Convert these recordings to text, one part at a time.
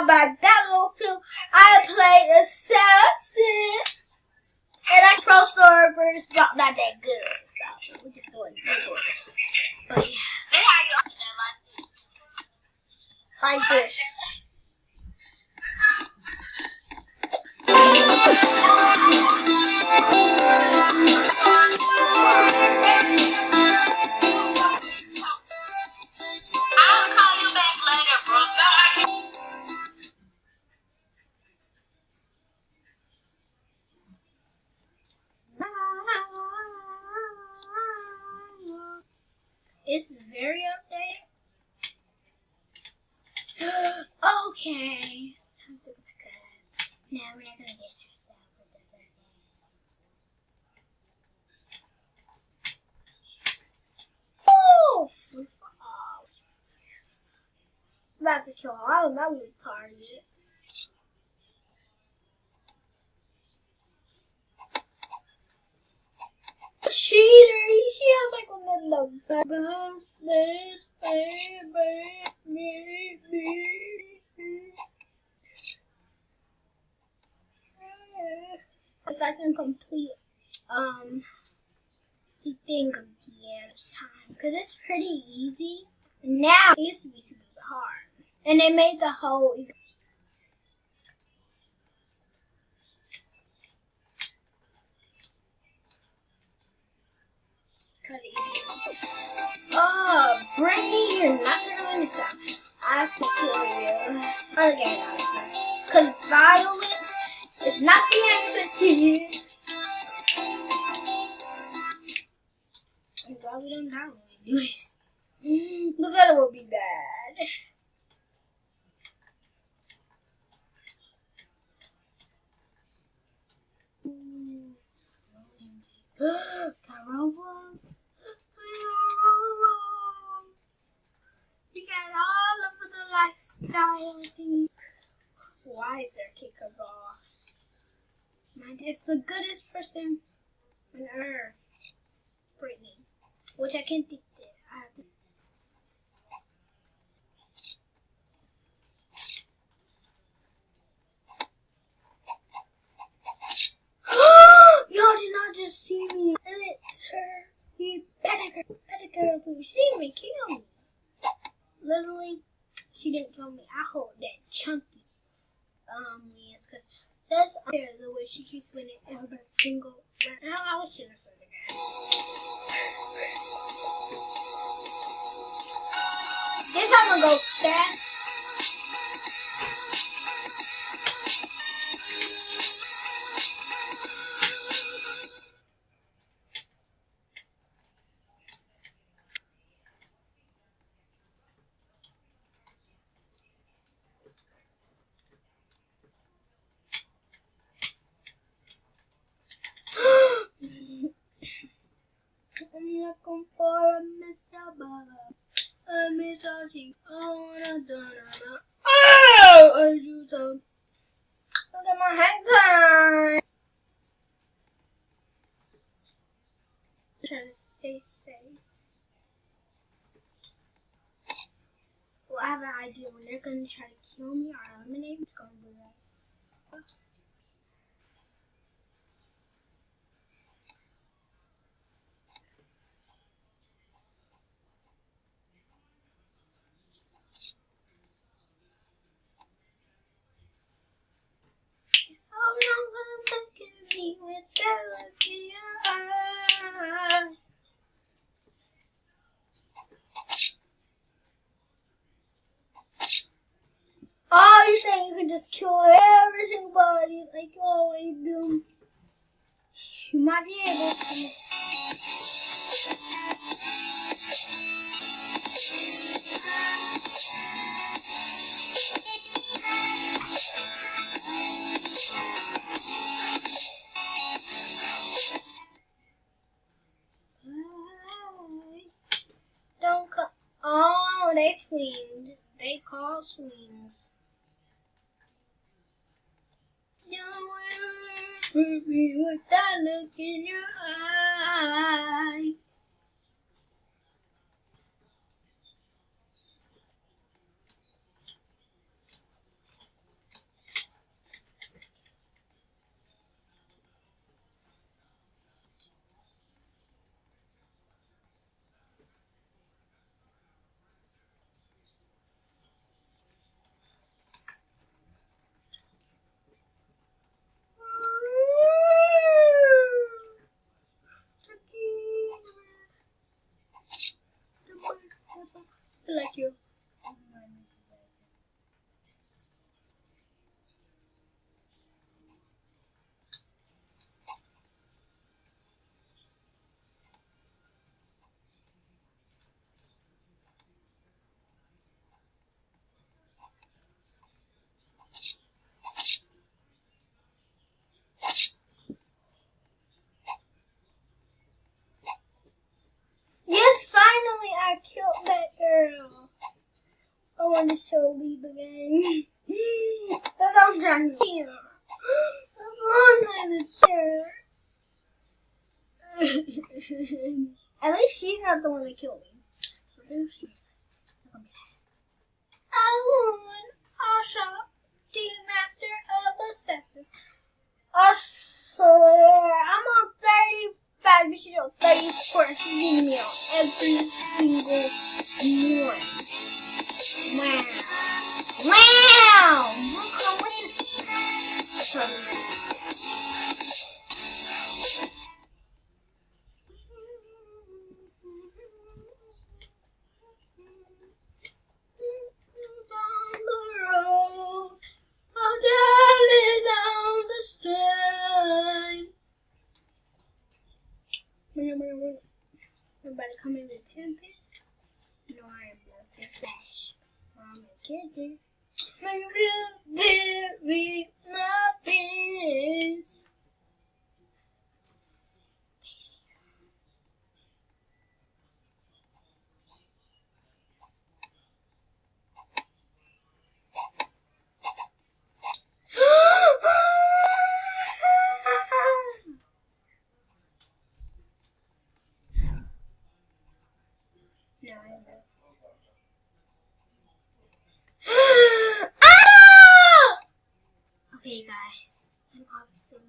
about that little film. I played assassin. And I pro servers, but not that good. So we just doing good. But yeah. Like this. I'll call you back later, bro. It's very updated. Okay, it's time to go back up. Now we're not gonna get stressed out with that. Oh, flip off. I'm about to kill all of my little targets. Cheater, she has like a little if I can complete the thing again this time, because it's pretty easy. Now it used to be super hard, and they made the whole. Kind of easy. Oh, Brittany, you're not gonna win this time. I secure you. Other game, honestly. Because violence is not the answer to this. I'm glad we don't die when we do this. Look at it will be bad. Got ROBLOX. You got all of the lifestyle thing. Why is there a kicker ball? It's the goodest person on earth. Brittany. Which I can't think that. I have to. Y'all did not just see me. It's her. You better girl. She didn't even kill me. Literally, she didn't kill me. I hold that chunky yes, because that's unfair the way she keeps winning every single round. I wish she was for the guy. Guess I'm gonna go fast. I'm looking for a Miss Abba. A Miss Archie. Oh, as you told. Look at my hand time. Try to stay safe. Well, I have an idea. When they're gonna try to kill me or eliminate me, it's gonna be right. So long look at me with that look in your eye. Oh, you think you can just kill every single body like you always do? You might be able to. Don't come. Oh, they swinged. They call swings. You hurt me with that look in your eye. I like you. Yes, finally I killed that girl. I want to show Lee the game. That's what I'm trying to do. At least she's not the one that killed me. I won. Asha, Team Master of Assassin. I swear, I'm on 35 missions on 34. She's beating me on every single one. Wow. Wow! Look how what is it? Down the road, a girl is on the strand. Everybody come in with pen. No, I am not this smash. I'm a kid. Bury my pants. No, I am not. Okay, guys, I'm obviously.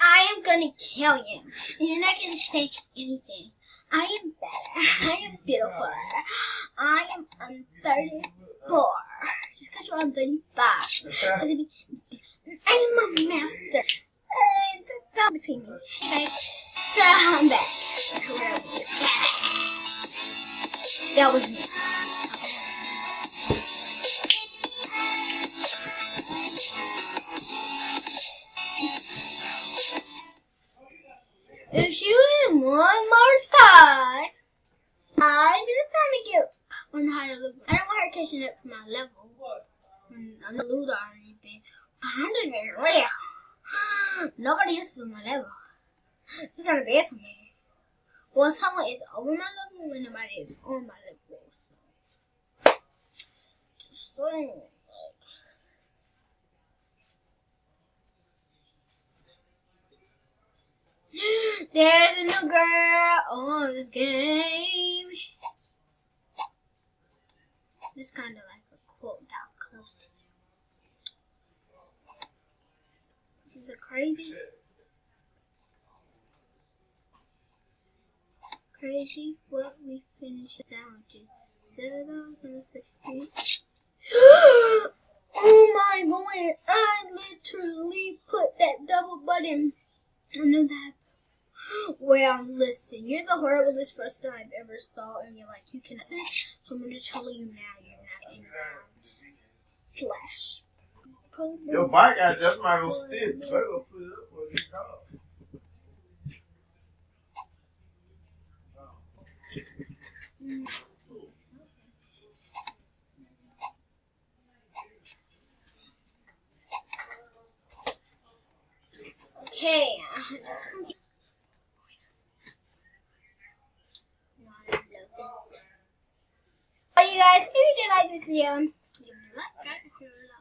I am gonna kill you. You're not gonna say anything. I am better. I am beautiful. I am 34. Just because you're on 35. I am a master. It's a double between me. Okay? So I'm back to where I was. That was me. If you do one more time, I'm just trying to get on higher level. I don't want her catching up to my level. I'm not loser or anything. But I'm just being real. Nobody else is on my level. It's kind of bad for me. Well, someone is over my level when nobody is on my level. So, just saying. There's a new girl on this game. This kind of like a quote down close to them. This is a crazy what we finish sandwiches. Oh my god! I literally put that double button under that. Well, listen, you're the horriblest person I've ever saw, and you're like, you can listen, so I'm going to tell you now you're not in rounds. Flash. Your bike got just might go stiff. Better go put it up for this dog. Okay, well, you guys, if you did like this video, give it a like, subscribe,